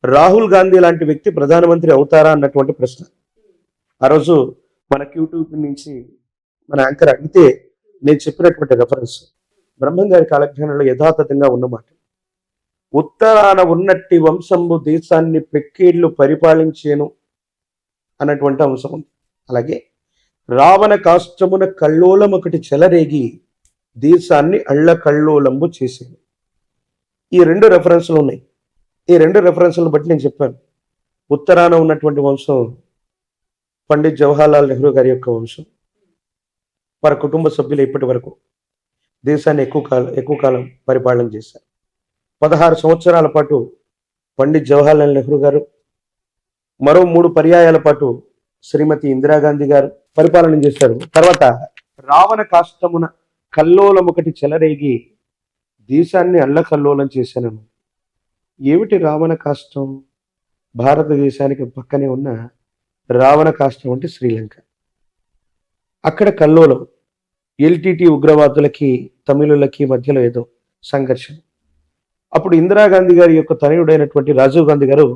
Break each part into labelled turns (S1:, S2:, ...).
S1: రాహుల్ గాంధీ లాంటి వ్యక్తి ప్రధానమంత్రి అవుతారా అన్నటువంటి ప్రశ్న ఆ రోజు మన యూట్యూబ్ నుంచి మన యాంకర్ అడిగితే నేను చెప్పినటువంటి రెఫరెన్స్ బ్రహ్మం గారి కాలజ్ఞానంలో యథాతథంగా ఉన్నమాట. ఉత్తరాన ఉన్నట్టి వంశంబు దేశాన్ని పెక్కేళ్లు పరిపాలించేను అన్నటువంటి అంశం ఉంది. అలాగే రావణ కాష్టమున కల్లోలం ఒకటి చెలరేగి దేశాన్ని అళ్ళ కల్లోలంబు చేసేను. ఈ రెండు రెఫరెన్స్లు ఉన్నాయి. ఈ రెండు రెఫరెన్స్లను బట్టి నేను చెప్పాను. ఉత్తరాన ఉన్నటువంటి వంశం పండిత్ జవహర్లాల్ నెహ్రూ గారి యొక్క వంశం. వారి కుటుంబ సభ్యులు ఇప్పటి వరకు దేశాన్ని ఎక్కువ కాలం పరిపాలన చేశారు. 16 సంవత్సరాల పాటు పండిత్ జవహర్లాల్ నెహ్రూ గారు, మరో 3 పర్యాయాల పాటు శ్రీమతి ఇందిరాగాంధీ గారు పరిపాలన చేశారు. తర్వాత రావణ కాష్టమున కల్లోలం ఒకటి చెలరేగి దేశాన్ని అల్లకల్లోలం చేశాను. ఏమిటి రావణ కాష్టం? భారతదేశానికి పక్కనే ఉన్న రావణ కాష్టం అంటే శ్రీలంక. అక్కడ కల్లోలం, ఎల్టీటీ ఉగ్రవాదులకి తమిళులకి మధ్యలో ఏదో సంఘర్షణ. అప్పుడు ఇందిరాగాంధీ గారి యొక్క తనయుడైనటువంటి రాజీవ్ గాంధీ గారు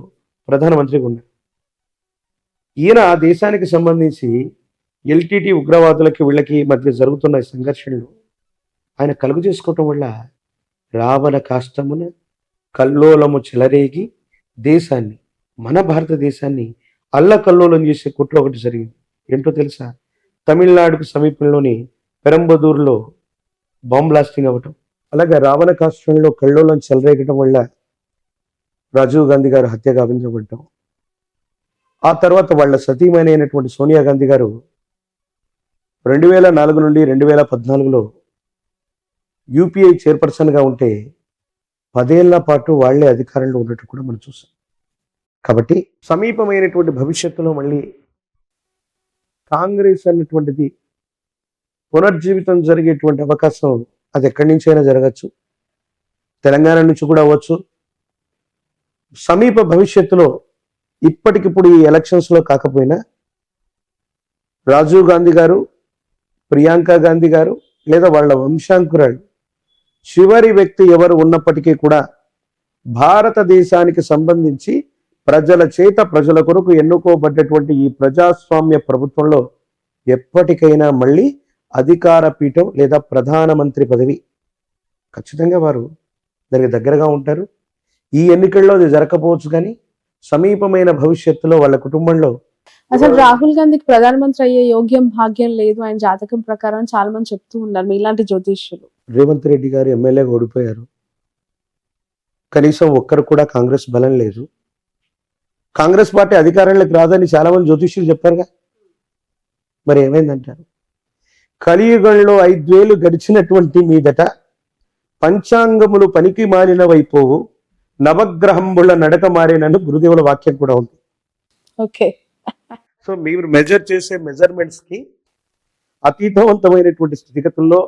S1: ప్రధానమంత్రిగా ఉన్నారు. ఈయన ఆ దేశానికి సంబంధించి ఎల్టీటీ ఉగ్రవాదులకి వీళ్ళకి మధ్య జరుగుతున్న సంఘర్షణలు ఆయన కలుగు చేసుకోవటం వల్ల రావణ కాష్టమున కల్లోలము చెలరేగి దేశాన్ని, మన భారతదేశాన్ని అల్లకల్లోలం చేసే కుట్ర ఒకటి జరిగింది. ఏంటో తెలుసా? తమిళనాడుకు సమీపంలోని పెరంబదూరులో బాంబ్ బ్లాస్టింగ్ అవ్వటం. అలాగే రావణ కాష్టంలో కల్లోలం చెలరేగటం వల్ల రాజీవ్ గాంధీ గారు హత్య గావించబడ్డం. ఆ తర్వాత వాళ్ళ సతీమణి సోనియా గాంధీ గారు 2004 నుండి 2014లో యూపీఐ చైర్పర్సన్గా ఉంటే 10 ఏళ్ల పాటు వాళ్లే అధికారంలో ఉన్నట్టు కూడా మనం చూసాం. కాబట్టి సమీపమైనటువంటి భవిష్యత్తులో మళ్ళీ కాంగ్రెస్ అన్నటువంటిది పునర్జీవితం జరిగేటువంటి అవకాశం అది ఎక్కడి నుంచైనా జరగచ్చు. తెలంగాణ నుంచి కూడా అవ్వచ్చు. సమీప భవిష్యత్తులో ఇప్పటికిప్పుడు ఈ ఎలక్షన్స్లో కాకపోయినా రాజీవ్ గాంధీ గారు, ప్రియాంక గాంధీ గారు లేదా వాళ్ళ వంశాంకురాలు చివరి వ్యక్తి ఎవరు ఉన్నప్పటికీ కూడా భారతదేశానికి సంబంధించి ప్రజల చేత ప్రజల కొరకు ఎన్నుకోబడ్డటువంటి ఈ ప్రజాస్వామ్య ప్రభుత్వంలో ఎప్పటికైనా మళ్ళీ అధికార పీఠం లేదా ప్రధానమంత్రి పదవి ఖచ్చితంగా వారు దానికి దగ్గరగా ఉంటారు. ఈ ఎన్నికల్లో అది జరగకపోవచ్చు, కానీ సమీపమైన భవిష్యత్తులో వాళ్ళ కుటుంబంలో
S2: అసలు రాహుల్ గాంధీకి ప్రధానమంత్రి అయ్యే యోగ్యం భాగ్యం లేదు ఆయన జాతకం ప్రకారం చాలా మంది చెప్తూ ఉన్నారు మీలాంటి జ్యోతిష్యులు.
S1: రేవంత్ రెడ్డి గారు ఎమ్మెల్యేగా ఓడిపోయారు. కనీసం ఒక్కరు కూడా కాంగ్రెస్ బలం లేదు. కాంగ్రెస్ పార్టీ అధికారంలోకి రాదని చాలా మంది జ్యోతిష్యులు చెప్పారుగా. మరి ఏమైందంటారు? కలియుగంలో 5 ఏళ్లు గడిచినటువంటి మీదట పంచాంగములు పనికి మారిన వైపోవు, నవగ్రహంబుల నడక మారినను గురుదేవుల వాక్యం కూడా ఉంది.
S2: ఓకే,
S1: సో మీరు మెజర్ చేసే మెజర్మెంట్స్ కి అతీతవంతమైనటువంటి స్థితిగతుల్లో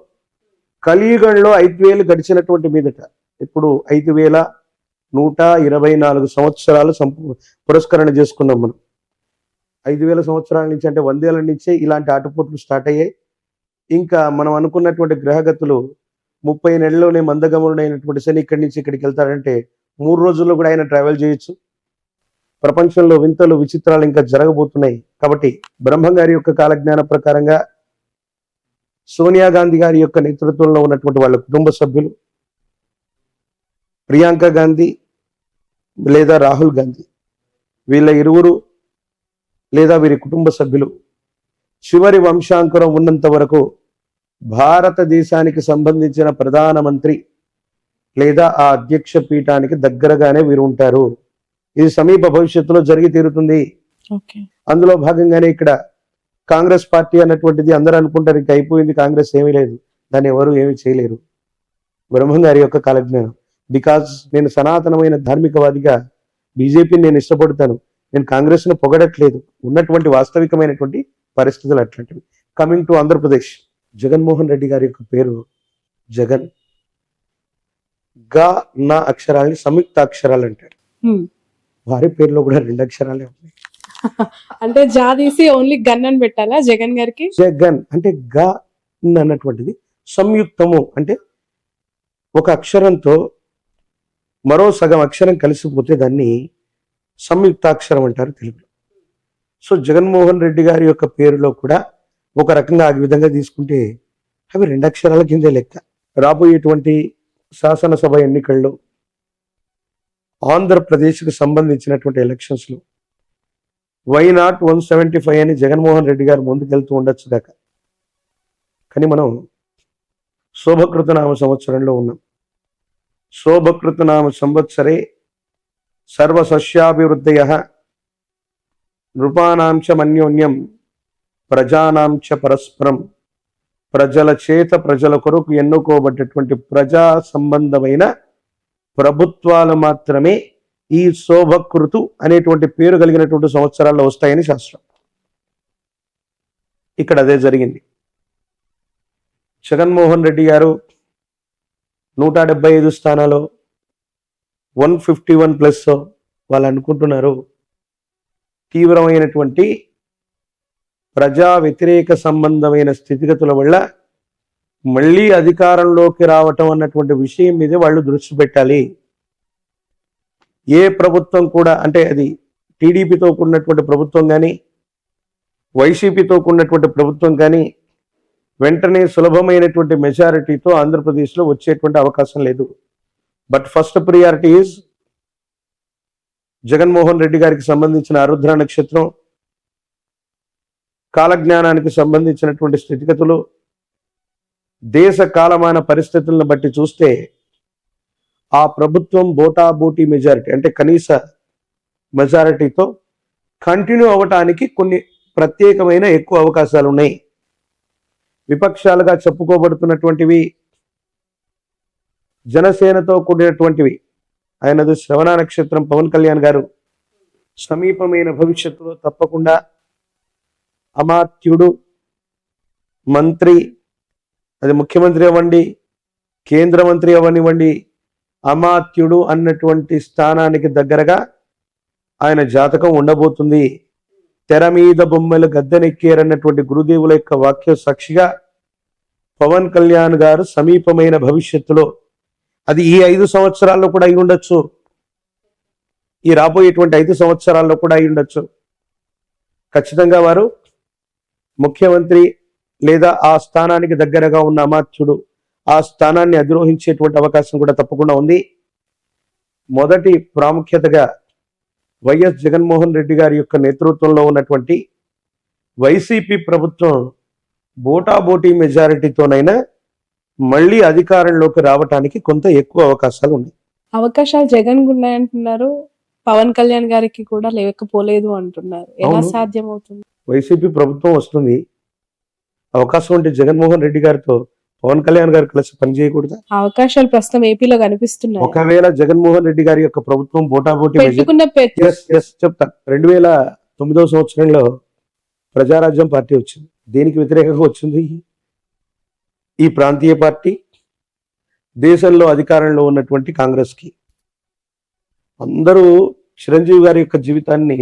S1: కలియుగంలో 5 ఏళ్లు గడిచినటువంటి మీదట ఇప్పుడు 5124 సంవత్సరాలు పురస్కరణ చేసుకున్నాం మనం. 5000 సంవత్సరాల నుంచి అంటే 100 ఏళ్ల నుంచే ఇలాంటి ఆటుపోట్లు స్టార్ట్ అయ్యాయి. ఇంకా మనం అనుకున్నటువంటి గ్రహగతులు 30 నెలల్లోనే మందగమనుడైనటువంటి శని ఇక్కడి నుంచి ఇక్కడికి వెళ్తాడంటే 3 రోజుల్లో కూడా ఆయన ట్రావెల్ చేయొచ్చు. ప్రపంచంలో వింతలు విచిత్రాలు ఇంకా జరగబోతున్నాయి. కాబట్టి బ్రహ్మం గారి యొక్క కాలజ్ఞాన ప్రకారంగా సోనియా గాంధీ గారి యొక్క నేతృత్వంలో ఉన్నటువంటి వాళ్ళ కుటుంబ సభ్యులు, ప్రియాంక గాంధీ లేదా రాహుల్ గాంధీ, వీళ్ళ ఇరువురు లేదా వీరి కుటుంబ సభ్యులు చివరి వంశాంకురం ఉన్నంత వరకు భారతదేశానికి సంబంధించిన ప్రధానమంత్రి లేదా ఆ అధ్యక్ష పీఠానికి దగ్గరగానే వీరు ఉంటారు. ఇది సమీప భవిష్యత్తులో జరిగి తీరుతుంది. అందులో భాగంగానే ఇక్కడ కాంగ్రెస్ పార్టీ అన్నటువంటిది అందరూ అనుకుంటారు ఇంకా అయిపోయింది, కాంగ్రెస్ ఏమీ లేదు, దాన్ని ఎవరు ఏమీ చేయలేరు. బ్రహ్మం గారి యొక్క కాలజ్ఞానం. బికాజ్ నేను సనాతనమైన ధార్మికవాదిగా బీజేపీని నేను ఇష్టపడతాను. నేను కాంగ్రెస్ ను పొగడట్లేదు. ఉన్నటువంటి వాస్తవికమైనటువంటి పరిస్థితులు అట్లాంటివి. కమింగ్ టు ఆంధ్రప్రదేశ్, జగన్మోహన్ రెడ్డి గారి యొక్క పేరు జగన్. గా నా అక్షరాలని సంయుక్త అక్షరాలు అంటారు. వారి పేరులో కూడా 2 అక్షరాలే ఉన్నాయి.
S2: అంటే జా తీసి ఓన్లీ గన్ అని పెట్టాలా జగన్ గారికి?
S1: జగన్ అంటే గా అన్నటువంటిది సంయుక్తము అంటే ఒక అక్షరంతో మరో సగం అక్షరం కలిసిపోతే దాన్ని సంయుక్తాక్షరం అంటారు తెలుగులో. సో జగన్మోహన్ రెడ్డి గారి యొక్క పేరులో కూడా ఒక రకంగా ఆ విధంగా తీసుకుంటే అవి 2 అక్షరాల కిందే లెక్క. రాబోయేటువంటి శాసనసభ ఎన్నికల్లో ఆంధ్రప్రదేశ్కి సంబంధించినటువంటి ఎలక్షన్స్లో వై నాట్ 175 అని జగన్మోహన్ రెడ్డి గారు ముందుకెళ్తూ ఉండొచ్చు దాకా. కానీ మనం శోభకృతనామ సంవత్సరంలో ఉన్నాం. శోభకృతనామ సంవత్సరే సర్వసస్యాభివృద్ధయ నృపానాంచ మన్యోన్యం ప్రజానాంచ పరస్పరం. ప్రజల చేత ప్రజల కొరకు ఎన్నుకోబడ్డటువంటి ప్రజా సంబంధమైన ప్రభుత్వాలు మాత్రమే ఈ శోభకృతు అనేటువంటి పేరు కలిగినటువంటి సంవత్సరాల్లో వస్తాయని శాస్త్రం. ఇక్కడ అదే జరిగింది. జగన్మోహన్ రెడ్డి గారు 175 స్థానాలు 151+ వాళ్ళు అనుకుంటున్నారు. తీవ్రమైనటువంటి ప్రజా వ్యతిరేక సంబంధమైన స్థితిగతుల వల్ల మళ్ళీ అధికారంలోకి రావటం అన్నటువంటి విషయం మీద వాళ్ళు దృష్టి పెట్టాలి. ఏ ప్రభుత్వం కూడా, అంటే అది టీడీపీతో కూడినటువంటి ప్రభుత్వం కానీ వైసీపీతో కూడినటువంటి ప్రభుత్వం కానీ వెంటనే సులభమైనటువంటి మెజారిటీతో ఆంధ్రప్రదేశ్లో వచ్చేటువంటి అవకాశం లేదు. But first priority is Jaganmohan Reddy గారికి సంబంధించిన ఆరుద్ర నక్షత్రం, కాలజ్ఞానానికి సంబంధించినటువంటి స్థితిగతులు, దేశ కాలమాన పరిస్థితులను బట్టి చూస్తే ఆ ప్రభుత్వం బోటాబోటీ మెజారిటీ, అంటే కనీస మెజారిటీతో కంటిన్యూ అవ్వటానికి కొన్ని ప్రత్యేకమైన ఎక్కువ అవకాశాలు ఉన్నాయి. విపక్షాలుగా చెప్పుకోబడుతున్నటువంటివి జనసేనతో కూడినటువంటివి. ఆయనది శ్రవణ నక్షత్రం. పవన్ కళ్యాణ్ గారు సమీపమైన భవిష్యత్తులో తప్పకుండా అమాత్యుడు, మంత్రి, అది ముఖ్యమంత్రి అవ్వండి, కేంద్ర మంత్రి అవ్వనివ్వండి, అమాత్యుడు అన్నటువంటి స్థానానికి దగ్గరగా ఆయన జాతకం ఉండబోతుంది. తెర మీద బొమ్మలు గద్దెనెక్కారన్నటువంటి గురుదేవుల యొక్క వాక్య సాక్షిగా పవన్ కళ్యాణ్ గారు సమీపమైన భవిష్యత్తులో, అది ఈ 5 సంవత్సరాల్లో కూడా అయి ఉండొచ్చు, ఈ రాబోయేటువంటి 5 సంవత్సరాల్లో కూడా అయి ఉండొచ్చు, ఖచ్చితంగా వారు ముఖ్యమంత్రి లేదా ఆ స్థానానికి దగ్గరగా ఉన్న అమాత్యుడు ఆ స్థానాన్ని అధిరోహించేటువంటి అవకాశం కూడా తప్పకుండా ఉంది. మొదటి ప్రాముఖ్యతగా వైఎస్ జగన్మోహన్ రెడ్డి గారి యొక్క నేతృత్వంలో ఉన్నటువంటి వైసీపీ ప్రభుత్వం బోటాబోటీ మెజారిటీతోనైనా మళ్ళీ అధికారంలోకి రావటానికి కొంత ఎక్కువ అవకాశాలు ఉన్నాయి.
S2: అవకాశాలు జగన్ ఉన్నాయంటున్నారు, పవన్ కళ్యాణ్ గారికి కూడా లేకపోలేదు అంటున్నారు. ఎలా
S1: అవును.
S2: సాధ్యమవుతుంది?
S1: వైసీపీ ప్రభుత్వం వస్తుంది, అవకాశం ఉంటే జగన్మోహన్ రెడ్డి గారితో పవన్ కళ్యాణ్ గారు కలిసి పనిచేయకూడదా?
S2: అవకాశాలు ప్రస్తుతం ఏపీలో కనిపిస్తున్నాయి.
S1: ఒకవేళ జగన్మోహన్ రెడ్డి గారి యొక్క ప్రభుత్వం బోటాబోటీ
S2: పెట్టుకున్న
S1: చెప్తా, 2009 సంవత్సరంలో ప్రజారాజ్యం పార్టీ వచ్చింది. దేనికి వ్యతిరేకంగా వచ్చింది? ఈ ప్రాంతీయ పార్టీ దేశంలో అధికారంలో ఉన్నటువంటి కాంగ్రెస్కి. అందరూ చిరంజీవి గారి యొక్క జీవితాన్ని,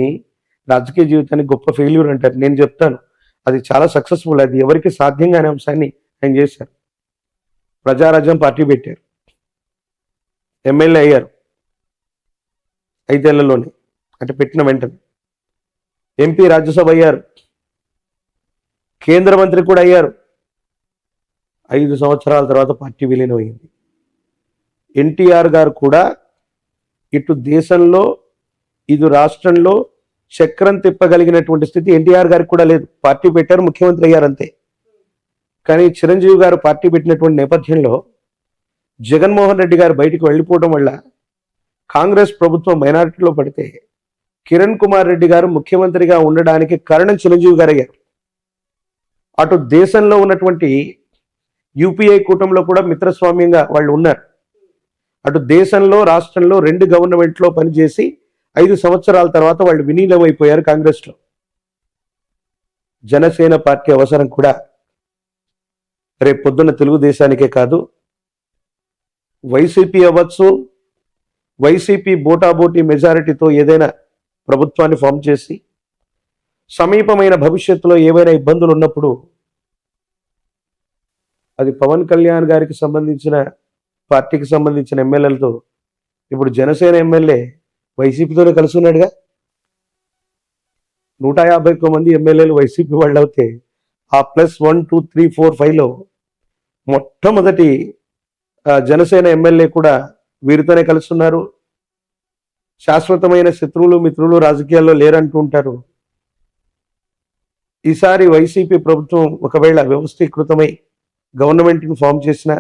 S1: రాజకీయ జీవితాన్ని గొప్ప ఫెయిల్యూర్ అంటారు. నేను చెప్తాను, అది చాలా సక్సెస్ఫుల్. అది ఎవరికి సాధ్యం కాని అంశాన్ని ఆయన చేశారు. ప్రజారాజ్యం పార్టీ పెట్టారు, ఎమ్మెల్యే అయ్యారు 5 ఏళ్లలోనే, అంటే పెట్టిన వెంటనే. ఎంపీ, రాజ్యసభ అయ్యారు, కేంద్ర మంత్రి కూడా అయ్యారు. 5 సంవత్సరాల తర్వాత పార్టీ విలీనం అయింది. ఎన్టీఆర్ గారు కూడా ఇటు దేశంలో ఇటు రాష్ట్రంలో చక్రం తిప్పగలిగినటువంటి స్థితి ఎన్టీఆర్ గారికి కూడా లేదు. పార్టీ పెట్టారు, ముఖ్యమంత్రి అయ్యారు అంతే. కానీ చిరంజీవి గారు పార్టీ పెట్టినటువంటి నేపథ్యంలో జగన్మోహన్ రెడ్డి గారు బయటికి వెళ్ళిపోవడం వల్ల కాంగ్రెస్ ప్రభుత్వం మైనారిటీలో పడితే కిరణ్ కుమార్ రెడ్డి గారు ముఖ్యమంత్రిగా ఉండడానికి కారణం చిరంజీవి గారు అయ్యారు. అటు దేశంలో ఉన్నటువంటి యూపీఐ కూటమిలో కూడా మిత్రస్వామ్యంగా వాళ్ళు ఉన్నారు. అటు దేశంలో రాష్ట్రంలో 2 గవర్నమెంట్లో పనిచేసి 5 సంవత్సరాల తర్వాత వాళ్ళు విలీనమైపోయారు కాంగ్రెస్లో. జనసేన పార్టీ అవసరం కూడా రేపు పొద్దున్న తెలుగుదేశానికే కాదు, వైసీపీ అవ్వచ్చు, వైసీపీ బోటాబోటీ మెజారిటీతో ఏదైనా ప్రభుత్వాన్ని ఫామ్ చేసి సమీపమైన భవిష్యత్తులో ఏవైనా ఇబ్బందులు ఉన్నప్పుడు అది పవన్ కళ్యాణ్ గారికి సంబంధించిన పార్టీకి సంబంధించిన ఎమ్మెల్యేలతో, ఇప్పుడు జనసేన ఎమ్మెల్యే వైసీపీతోనే కలిసి ఉన్నాడుగా. 151 మంది ఎమ్మెల్యేలు వైసీపీ వాళ్ళు అవుతే ఆ +1, 2, 3, 4, 5లో మొట్టమొదటి జనసేన ఎమ్మెల్యే కూడా వీరితోనే కలుస్తున్నారు. శాశ్వతమైన శత్రువులు మిత్రులు రాజకీయాల్లో లేరంటూ ఉంటారు. ఈసారి వైసీపీ ప్రభుత్వం ఒకవేళ వ్యవస్థీకృతమై గవర్నమెంట్ని ఫామ్ చేసిన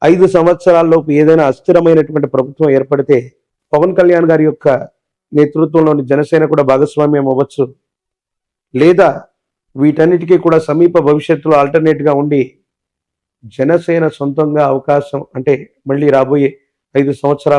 S1: 5 సంవత్సరాల్లోపు ఏదైనా అస్థిరమైనటువంటి ప్రభుత్వం ఏర్పడితే పవన్ కళ్యాణ్ గారి యొక్క నేతృత్వంలోని జనసేన కూడా భాగస్వామ్యం అవ్వచ్చు. లేదా వీటన్నిటికీ కూడా సమీప భవిష్యత్తులో ఆల్టర్నేట్గా ఉండి జనసేన సొంతంగా అవకాశం అంటే మళ్ళీ రాబోయే 5 సంవత్సరాల